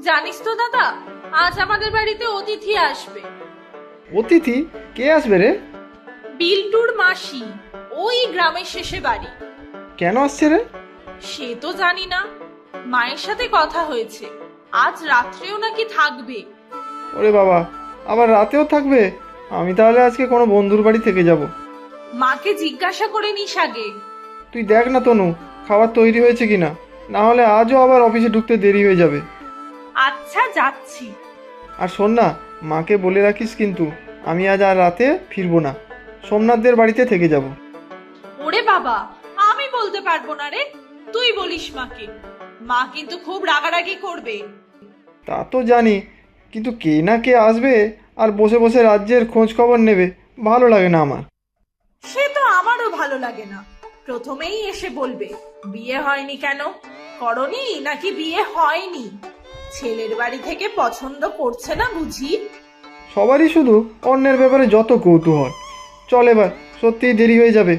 জানিস তো দাদা, আজ আমাদের বাড়িতে অতিথি আসবে। অতিথি? কে আসবে রে? বিল্টুর মাসি, ওই গ্রামের শেষে বাড়ি। কেন আসছে রে? সে তো জানি না, মায়ের সাথে কথা হয়েছে, আজ রাত্রেও নাকি থাকবে। ওরে বাবা, আবার রাতেও থাকবে? আমি তাহলে আজকে কোনো বন্ধুর বাড়ি থেকে যাব। মাকে জিজ্ঞাসা করে নিস আগে। তুই দেখ না তনু, খাবার তৈরি হয়েছে কিনা, না হলে আজও আবার অফিসে ঢুকতে দেরি হয়ে যাবে। আচ্ছা, যাচ্ছি। আর শোন না, মাকে বলে রাখিস কিন্তু আমি আজ আর রাতে ফিরবো না, সোমনাথদের বাড়িতে থেকে যাব। ওরে বাবা, আমি বলতে পারবো না রে, তুই বলিস মাকে। মা কিন্তু খুব রাগারাগি করবে। তা তো জানি, কিন্তু কে না কে আসবে আর বসে বসে রাজ্যের খোঁজ খবর নেবে, ভালো লাগে না আমার। সে তো আমারও ভালো লাগে না। প্রথমেই এসে বলবে বিয়ে হয়নি কেন, করনি নাকি বিয়ে হয়নি, ছেলের বাড়ি থেকে পছন্দ করছে না বুঝি। সবারই শুধু অন্যের ব্যাপারে যত কৌতূহল। চল এবার, সত্যিই দেরি হয়ে যাবে।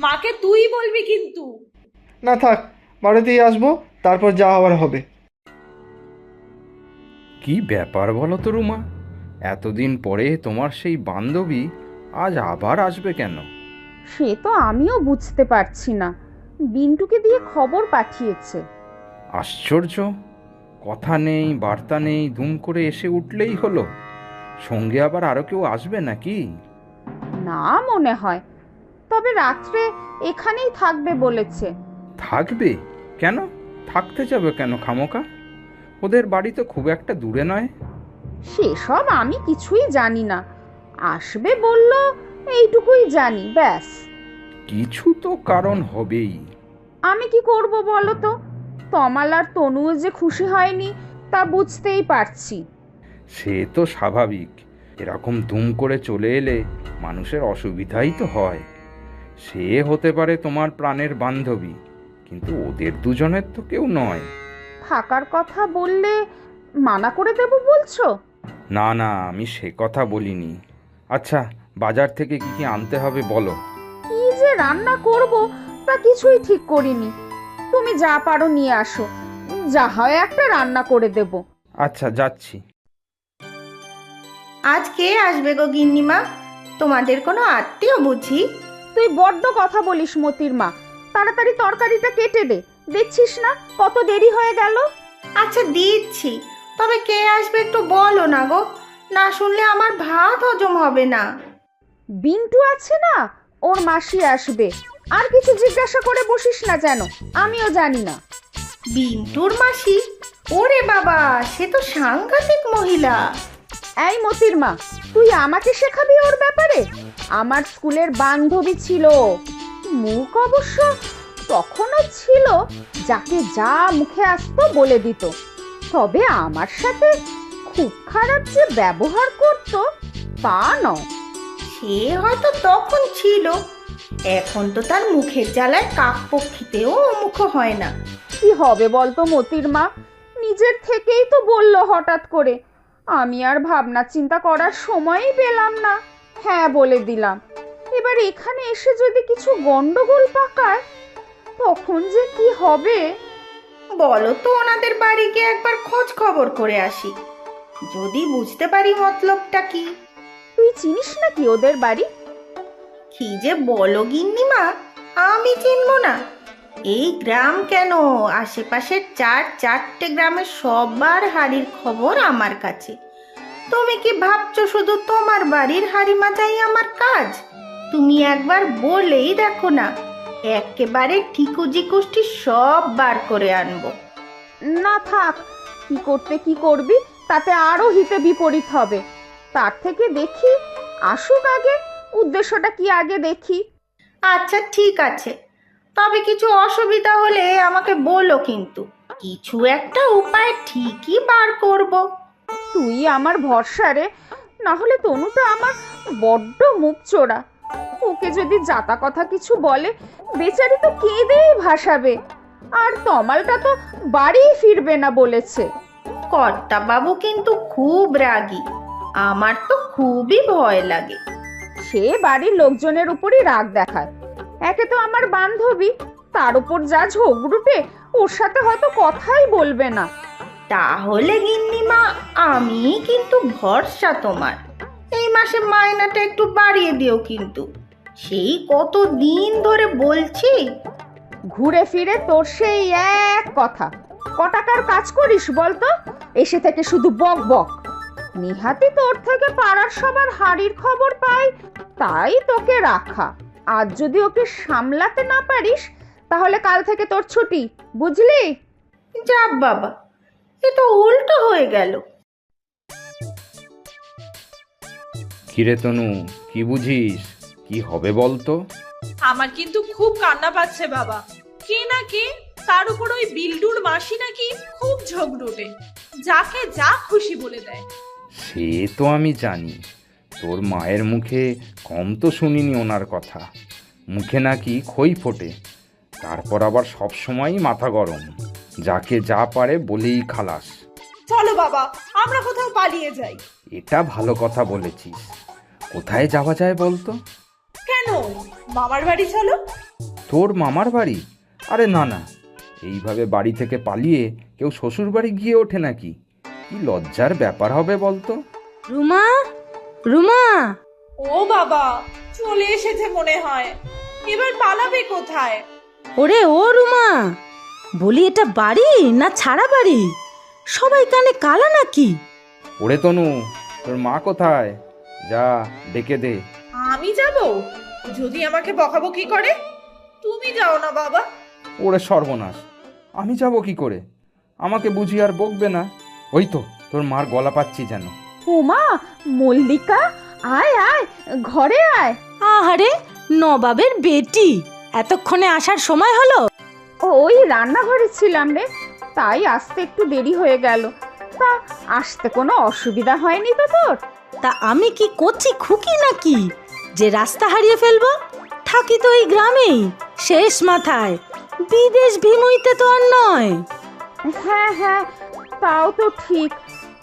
মাকে তুই বলবি কিন্তু। না থাক, বাড়িতেই আসবো, তারপর যা হওয়ার হবে। কি ব্যাপার বলো তো রুমা, এতদিন পরে তোমার সেই বান্ধবী আজ আবার আসবে কেন? সে তো আমিও বুঝতে পারছি না। বিন্টুকে দিয়ে খবর পাঠিয়েছে। আশ্চর্য, কথা নেই বার্তা নেই, দুম করে এসে উঠলেই হলো। সঙ্গে আবার আরও কেউ আসবে নাকি? না মনে হয়, তবে রাত্রে এখানেই থাকবে বলেছে। থাকবে? কেন থাকতে যাবে কেন খামোকা? ওদের বাড়ি তো খুব একটা দূরে নয়। সেসব আমি কিছুই জানি না, আসবে বলল, এইটুকুই জানি, ব্যাস। কিছু তো কারণ হবেই। আমি কি করব বলো তো? তমাল আর তনুও যে খুশি হয়নি তা বুঝতেই পারছি। সে তো স্বাভাবিক, এরকম দুম করে চলে এলে মানুষের অসুবিধাই তো হয়। সে হতে পারে তোমার প্রাণের বান্ধবী, কিন্তু ওদের দুজনের তো কেউ নয়। থাকার কথা বললে মানা করে দেব বলছো? না না, আমি সে কথা বলিনি। আচ্ছা, বাজার থেকে কি কি আনতে হবে বলো। কি যে রান্না করব তা কিছুই ঠিক করিনি। তুমি যা পারো নিয়ে আসো, যা হয় একটা রান্না করে দেব। আচ্ছা, যাচ্ছি। আজ কে আসবে গো গিন্নিমা? তোমাদের কোনো আত্মীয় বুঝি? তুই বড্ড কথা বলিস মতির মা, তাড়াতাড়ি তরকারিটা কেটে দে, দেখছিস না কত দেরি হয়ে গেল। আচ্ছা দিচ্ছি, তবে কে আসবে একটু বলো না গো, না শুনলে আমার ভাত হজম হবে না। বিন্টু আছে না, ওর মাসি আসবে। আর কিছু জিজ্ঞাসা করে বসিস না যেন, আমিও জানি না। বিন্টুর মাসি? ওরে বাবা, সে তো সাংঘাতিক মহিলা। এই মতির মা, তুই আমাকে শেখাবি ওর ব্যাপারে? আমার স্কুলের বান্ধবী ছিল, মুখ অবশ্য তখনও ছিল যাকে যা মুখে আসতো বলে দিত, তবে আমার সাথে খুব খারাপ যে ব্যবহার করত তা নয়। সে হয়তো তখন ছিল, এখন তো তার মুখের জ্বালায় কাকপক্ষীতেও মুখ হয় না। কি হবে বলতো মতির মা, নিজের থেকেই তো বললো হঠাৎ করে, আমি আর ভাবনা চিন্তা করার সময়ই পেলাম না, হ্যাঁ বলে দিলাম। এবার এখানে এসে যদি কিছু গন্ডগোল পাকায় তখন যে কি হবে। বলো তো ওনাদের বাড়ি গিয়ে একবার খোঁজ খবর করে আসি, যদি বুঝতে পারি মতলবটা কি। তুই চিনিস নাকি ওদের বাড়ি? কি যে বলো গিন্নিমা, আমি চিনবো না? এই গ্রাম কেন, আশেপাশের চারটে গ্রামের সবার হাড়ির খবর আমার কাছে। তুমি কি ভাবছো শুধু তোমার বাড়ির হাড়ি মাজাই আমার কাজ? তুমি একবার বলেই দেখো না, একেবারে ঠিকুজি কুষ্টি সব বার করে আনবো। না থাক, কি করতে কি করবি, তাতে আরো হিতে বিপরীত হবে। তার থেকে দেখি আসুক আগে, উদ্দেশ্যটা কি আগে দেখি। আচ্ছা ঠিক আছে, তবে কিছু অসুবিধা হলে আমাকে বলো, কিন্তু কিছু একটা উপায় ঠিকই বার করব। তুই আমার ভরসা রে, না হলে তনুটা আমার বড্ড মুখ চোরা। ওকে যদি জাতা কথা কিছু বলে, বেচারি তো কেঁদেই ভাসাবে। আর তমালটা তো বাড়িই ফিরবে না বলেছে। কর্তা বাবু কিন্তু খুব রাগী, আমার তো খুবই ভয় লাগে। সে বাড়ির লোকজনের উপরই রাগ দেখায়। একে তো আমার বান্ধবী, তার উপর যা ঝগড়ুটে, ওর সাথে হয়তো কথাই বলবে না। তাহলে গিন্নিমা আমি কিন্তু ভরসা তোমার। এই মাসে মাইনাটা একটু বাড়িয়ে দিও কিন্তু, সেই কত দিন ধরে বলছি। ঘুরে ফিরে তোর সেই এক কথা। ক টাকার কাজ করিস বলতো? এসে থেকে শুধু বক বক। নিহাতি তোর থেকে পাড়ার সবার হাড়ির খবর পাই, তাই তোকে রাখা। আজ যদি ওকে সামলাতে না পারিস তাহলে কাল থেকে তোর ছুটি, বুঝলি? যা বাবা, এ তো উল্টো হয়ে গেল। কিরে তনু, কি বুঝিস? কি হবে বলতো? আমার কিন্তু খুব কান্না পাচ্ছে বাবা। কে না কে, তার উপর ওই বিল্ডুর মাসি নাকি খুব ঝগড়ুটে, যাকে যা খুশি বলে দেয়। সে তো আমি জানি, তোর মায়ের মুখে কম তো শুনিনি ওনার কথা। মুখে নাকি খই ফোটে, তারপর আবার সব সময়ই মাথা গরম, যাকে যা পারে বলেই খালাস। চলো বাবা, আমরা কোথাও পালিয়ে যাই। এটা ভালো কথা বলেছিস। কোথায় যাওয়া যায় বলতো? কেন, মামার বাড়ি চলো। তোর মামার বাড়ি? আরে না না, এইভাবে বাড়ি থেকে পালিয়ে কেউ শ্বশুর বাড়ি গিয়ে ওঠে নাকি? কি লজ্জার ব্যাপার হবে বলতো। রুমা, রুমা, ও বাবা, চলে এসেছে মনে হয়। এবার পালাবে কোথায়? ওরে ও রুমা, বলি এটা বাড়ি না ছাড়া বাড়ি? সবাই কানে কালা নাকি? ওরে তনু, তোর মা কোথায়? যা ডেকে দে। আমি যাব? যদি আমাকে বকাবকি করে? তুমি যাও না বাবা। ওরে সর্বনাশ, আমি যাব কি করে? আমাকে বুঝি আর বকবে না? ওই তো তোর মার গলা পাচ্ছি যেন। ওমা, মল্লিকা, আয় আয়, ঘরে আয়। আহারে, নবাবের বেটি, এতক্ষণে আসার সময় হলো? ওই রান্নাঘরে ছিলাম রে, তাই আসতে একটু দেরি হয়ে গেল। তা আসতে কোনো অসুবিধা হয়নি তো তোর? তা আমি কি করছি খুকি নাকি যে রাস্তা হারিয়ে ফেলবো? থাকি তো এই গ্রামেই, শেষ মাথায়, বিদেশ ভিমুইতে তো আর নয়। হ্যাঁ হ্যাঁ, তাও তো ঠিক।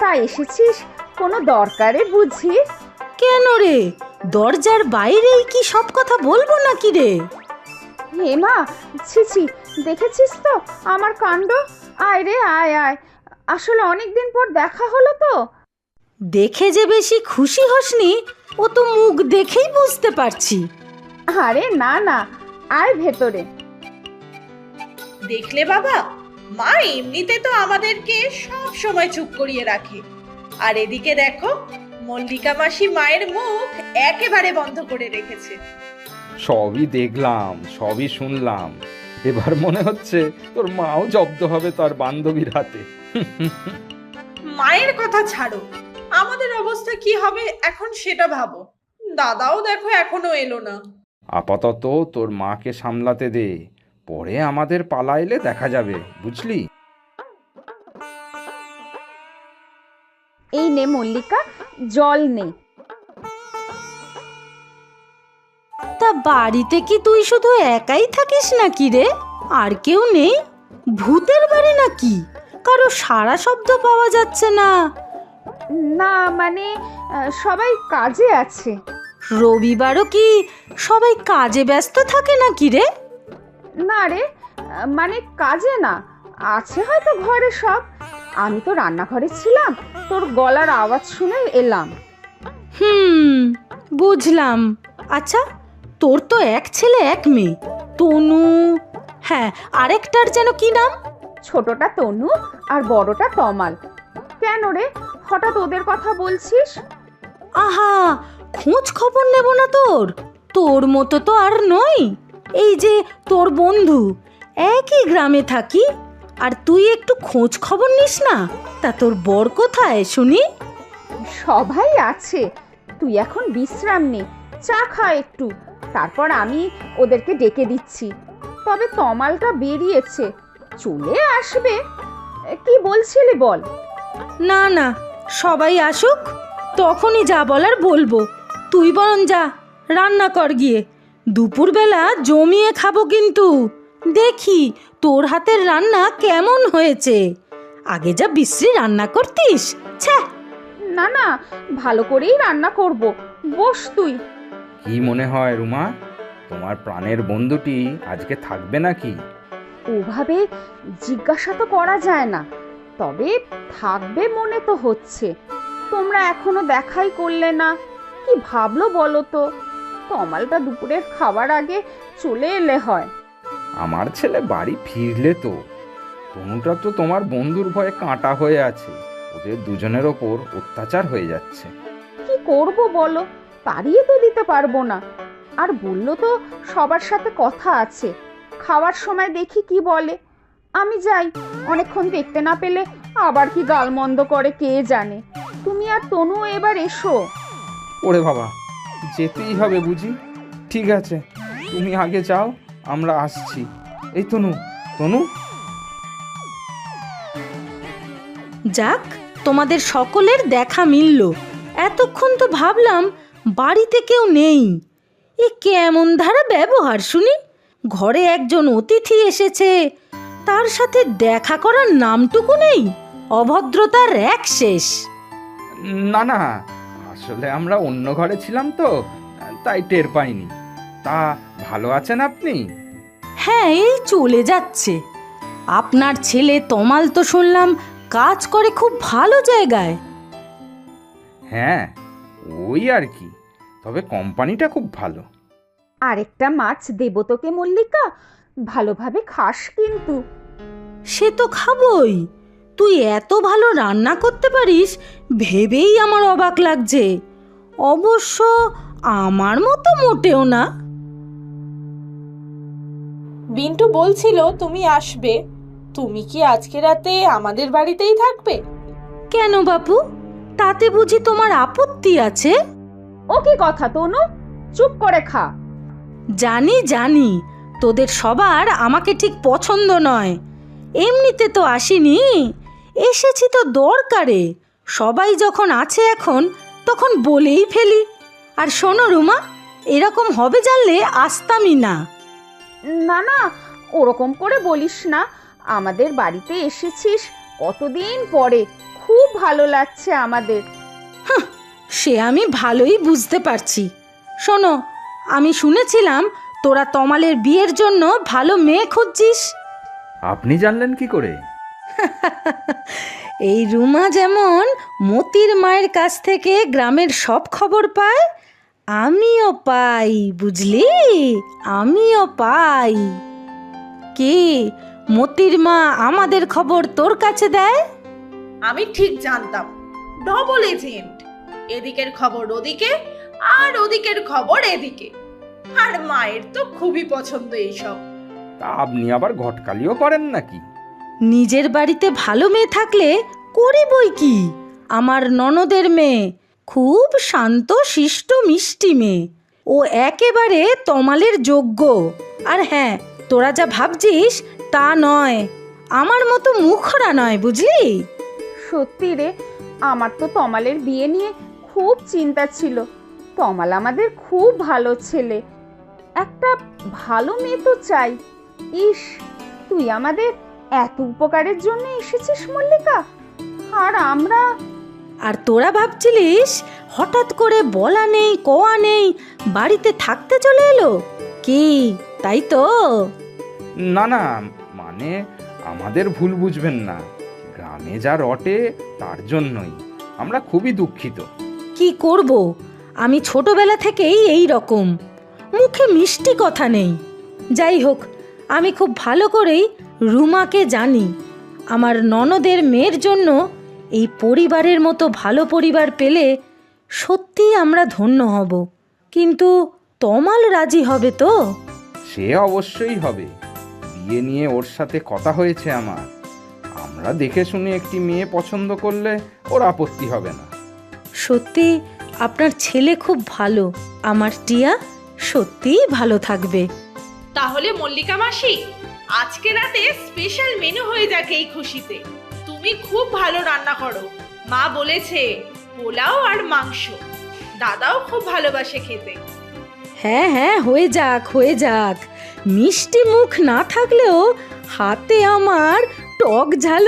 তা এসেছিস কোনো দরকারে বুঝি? কেন রে, দরজার বাইরেই কি সব কথা বলবো নাকি রে? হে মা, ছিছি, দেখেছিস তো আমার কাণ্ড? আয় রে আয় আয়, আসলে অনেকদিন পর দেখা হলো তো। দেখে যে বেশি খুশি হসনি, ও তো মুখ দেখেই বুঝতে পারছি। আরে না না, আয় ভেতরে। দেখলে বাবা, মা এমনিতে তো আমাদেরকে সব সময় চুপ করিয়ে রাখে, আর এদিকে দেখো, মল্লিকা মাসি মায়ের মুখ একেবারে বন্ধ করে রেখেছে। সবই দেখলাম, সবই শুনলাম। এবার মনে হচ্ছে তোর মাও জব্দ হবে তার বান্ধবীর হাতে। মায়ের কথা ছাড়ো, আমাদের অবস্থা কি হবে এখন সেটা ভাবো। দাদাও দেখো এখনো এলো না। আপাতত তোর মাকে সামলাতে দে, পরে আমাদের পালা এলে দেখা যাবে, বুঝলি? এই নে মল্লিকা, জল নে। তা বাড়িতে কি তুই শুধু একাই থাকিস নাকি রে? আর কেউ নেই? ভূতের বাড়ি নাকি? কারো সারা শব্দ পাওয়া যাচ্ছে না। না মানে সবাই কাজে আছে। রবিবারও কি সবাই কাজে ব্যস্ত থাকে নাকি রে? না রে, মানে কাজে না, আছে হয়তো ঘরে সব। আমি তো রান্নাঘরে ছিলাম, তোর গলার আওয়াজ শুনে এলাম। বুঝলাম। আচ্ছা, তোর তো এক ছেলে এক মেয়ে, তনু, হ্যাঁ, আরেকটার যেন কি নাম? ছোটটা তনু আর বড়টা তমাল। কেন রে, হঠাৎ ওদের কথা বলছিস? আহা, খোঁজ খবর নেব না তোর? তোর মতো তো আর নই। এই যে তোর বন্ধু, একই গ্রামে থাকি, আর তুই একটু খোঁজ খবর নিস না? তা তোর বর কোথায় শুনি? সবাই আছে, তুই এখন বিশ্রাম নে, চা খা একটু, তারপর আমি ওদেরকে ডেকে দিচ্ছি। তবে তমালটা বেরিয়েছে, চলে আসবে। কি বলছিলি বল? না না, সবাই আসুক, তখনই যা বলার বলবো। তুই বরং যা, রান্না কর গিয়ে। দুপুরবেলা জমিয়ে খাবো কিন্তু। দেখি তোর হাতের রান্না কেমন হয়েছে। আগে যা বিশ্রী রান্না করতিস, ছ্যা। না না, ভালো করেই রান্না করব, বস তুই। কি মনে হয় রুমা, তোমার প্রাণের বন্ধুটি আজকে থাকবে নাকি? ওভাবে জিজ্ঞাসা তো করা যায় না, তবে থাকবে মনে তো হচ্ছে। তোমরা এখনো দেখাই করলে না, কি ভাবলো বলো তো? তমালটা দুপুরের খাবার আগে চলে এলে হয়। আমার ছেলে বাড়ি ফিরলে তো। তনুটা তো তোমার বন্ধুর ভয়ে কাঁটা হয়ে আছে, ওদের দুজনের ওপর অত্যাচার হয়ে যাচ্ছে। কি করব বলো, তাড়িয়ে তো দিতে পারবো না। আর বললো তো সবার সাথে কথা আছে, খাওয়ার সময় দেখি কি বলে। আমি যাই, অনেকক্ষণ দেখতে না পেলে আবার কি গালমন্দ করে কে জানে। তুমি আর তনু এবার এসো। ওরে বাবা, যেতেই হবে বুঝি? ঠিক আছে, তুমি আগে যাও, আমরা আসছি। এই তনু, তনু। যাক, তোমাদের সকলের দেখা মিলল। এতক্ষণ তো ভাবলাম বাড়িতে কেউ নেই। এ কেমন ধারা ব্যবহার শুনি! ঘরে একজন অতিথি এসেছে, তার সাথে দেখা করার নামটুকু নেই। অভদ্রতার এক শেষ। না না, আসলে আমরা অন্য ঘরে ছিলাম তো, তাই টের পাইনি। তা ভালো আছেন আপনি? হ্যাঁ, এই চলে যাচ্ছে। আপনার ছেলে তমাল তো শুনলাম কাজ করে খুব ভালো জায়গায়। হ্যাঁ, ওই আর কি, তবে কোম্পানিটা খুব ভালো। আরেকটা মাছ দেবো তোকে মল্লিকা, ভালোভাবে খাস কিন্তু। সে তো খাবই। তুই এত ভালো রান্না করতে পারিস ভেবেই আমার অবাক লাগছে। অবশ্য আমার মতো মোটেও না। বিন্টু বলছিল তুমি আসবে। তুমি কি আজকে রাতে আমাদের বাড়িতেই থাকবে? কেন বাপু, তাতে বুঝি তোমার আপত্তি আছে? ও কি কথা তনু, চুপ করে খা। জানি জানি, তোদের সবার আমাকে ঠিক পছন্দ নয়। এমনিতে তো আসিনি, এসেছি তো দরকারে। সবাই যখন আছে এখন, তখন বলেই ফেলি। আর শোনো রুমা, এরকম হবে জানলে আসতামই না। না না, ওরকম করে বলিস না। আমাদের বাড়িতে এসেছিস কতদিন পরে, খুব ভালো লাগছে আমাদের। সে আমি ভালোই বুঝতে পারছি। শোনো, আমি শুনেছিলাম তোরা তমালের বিয়ের জন্য ভালো মেয়ে খুঁজছিস। আপনি জানলেন কি করে? এই রুমা যেমন মতির মায়ের কাছ থেকে গ্রামের সব খবর পায়, আমিও পাই, বুঝলি? আমিও পাই। কি, মতির মা আমাদের খবর তোর কাছে দেয়? আমি ঠিক জানতাম, ডবল এজেন্ট। এদিকের খবর ওদিকে, আর ওদিকের খবর এদিকে। আর মায়ের তো খুবই পছন্দ এইসব। তা আপনি আবার ঘটকালিও করেন নাকি? নিজের বাড়িতে ভালো মেয়ে থাকলে করি বই কি। আমার ননদের মেয়ে খুব শান্ত শিষ্ট মিষ্টি মেয়ে, ও একেবারে তমালের যোগ্য। আর হ্যাঁ, তোরা যা ভাবছিস তা নয়, আমার মতো মুখরা নয়, বুঝলি? সত্যি রে, আমার তো তমালের বিয়ে নিয়ে খুব চিন্তা ছিল। তমাল আমাদের খুব ভালো ছেলে, একটা ভালো মেয়ে তো চাই। ইস, তুই আমাদের এত উপকারের জন্য এসেছিস মল্লিকা, আর আমরা। আর তোরা ভাবছিলিস হঠাৎ করে বলা নেই কোয়া নেই বাড়িতে থাকতে চলে এলো কি, তাই তো? না না, মানে আমাদের ভুল বুঝবেন না। গ্রামে যা রটে তার জন্যই আমরা খুবই দুঃখিত। কি করব, আমি ছোটবেলা থেকেই এই রকম, মুখে মিষ্টি কথা নেই। যাই হোক, আমি খুব ভালো করেই রুমাকে জানি। আমার ননদের মেয়ের জন্য এই পরিবারের মতো ভালো পরিবার পেলে সত্যিই আমরা ধন্য হব। কিন্তু তমাল রাজি হবে তো? সে অবশ্যই হবে। বিয়ে নিয়ে ওর সাথে কথা হয়েছে আমার। আমরা দেখে শুনে একটি মেয়ে পছন্দ করলে ওর আপত্তি হবে না। সত্যি আপনার ছেলে খুব ভালো। আমার টিয়া সত্যিই ভালো থাকবে। তাহলে মল্লিকা মাসি, আজকে রাতে স্পেশাল মেনু হয়ে যাক এই খুশিতে। তুমি খুব ভালো রান্না করো, মা বলেছে। পোলাও আর মাংস, দাদাও খুব ভালোবাসে খেতে। হ্যাঁ হ্যাঁ, হয়ে যাক হয়ে যাক। মিষ্টি মুখ না থাকলেও হাতে আমার টক ঝাল